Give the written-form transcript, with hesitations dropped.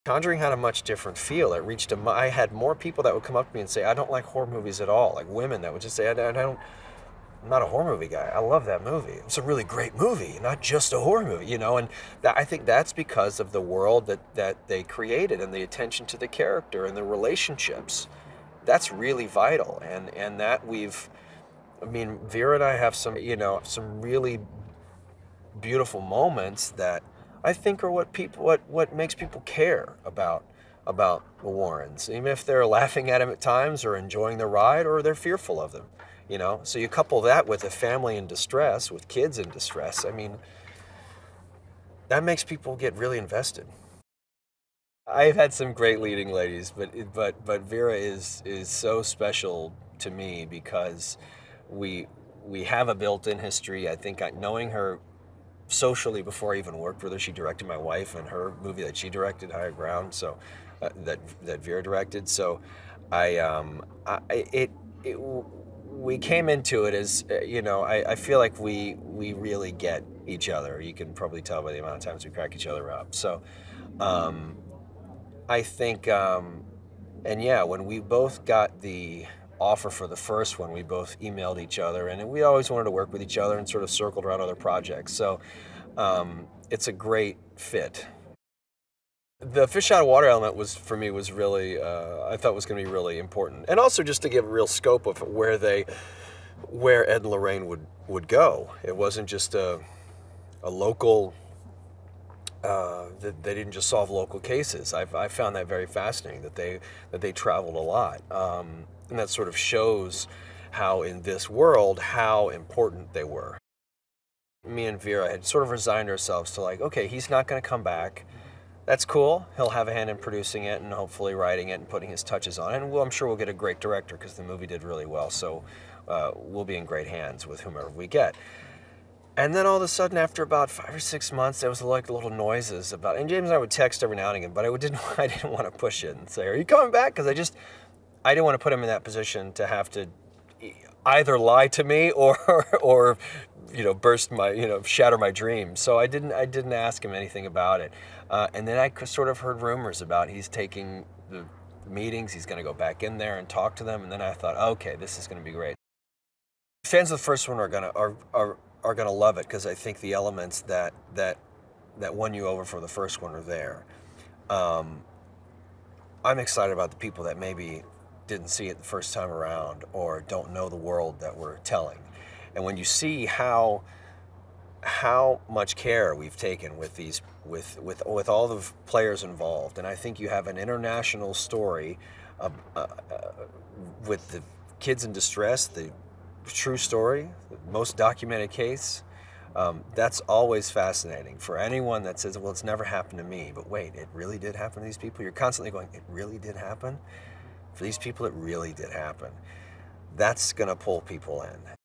Conjuring had a much different feel. It reached I had more people that would come up to me and say, I don't like horror movies at all. Like women that would just say, I'm not a horror movie guy. I love that movie. It's a really great movie, not just a horror movie, and I think that's because of the world that they created and the attention to the character and the relationships. That's really vital. And that Vera and I have some really beautiful moments that I think are what makes people care about the Warrens, even if they're laughing at him at times or enjoying the ride or they're fearful of them. So you couple that with a family in distress, with kids in distress. That makes people get really invested. I've had some great leading ladies, but Vera is so special to me because we we have a built-in history. I think knowing her socially before I even worked with her, she directed my wife and her movie that she directed, Higher Ground. So that Vera directed. So it we came into it as I feel like we really get each other. You can probably tell by the amount of times we crack each other up. So um, I think and yeah, when we both got the offer for the first one, we both emailed each other, and we always wanted to work with each other and sort of circled around other projects. So it's a great fit. The fish out of water element was for me was really I thought was going to be really important, and also just to give real scope of where Ed and Lorraine would go. It wasn't just a local. That they didn't just solve local cases. I found that very fascinating that they traveled a lot, and that sort of shows how in this world how important they were. Me and Vera had sort of resigned ourselves to like, okay, he's not going to come back. That's cool. He'll have a hand in producing it and hopefully writing it and putting his touches on it. And I'm sure we'll get a great director because the movie did really well. So we'll be in great hands with whomever we get. And then all of a sudden, after about 5 or 6 months, there was like little noises about. And James and I would text every now and again, but I didn't want to push it and say, "Are you coming back?" Because I didn't want to put him in that position to have to either lie to me or burst my shatter my dreams. So I didn't ask him anything about it. And then I sort of heard rumors about he's taking the meetings. He's going to go back in there and talk to them. And then I thought, okay, this is going to be great. Fans of the first one are gonna love it because I think the elements that won you over for the first one are there. I'm excited about the people that maybe didn't see it the first time around or don't know the world that we're telling. And when you see how much care we've taken with these with all the players involved, and I think you have an international story with the kids in distress, the true story, the most documented case. That's always fascinating for anyone that says, well, it's never happened to me. But wait, it really did happen to these people? You're constantly going, it really did happen? For these people, it really did happen. That's going to pull people in.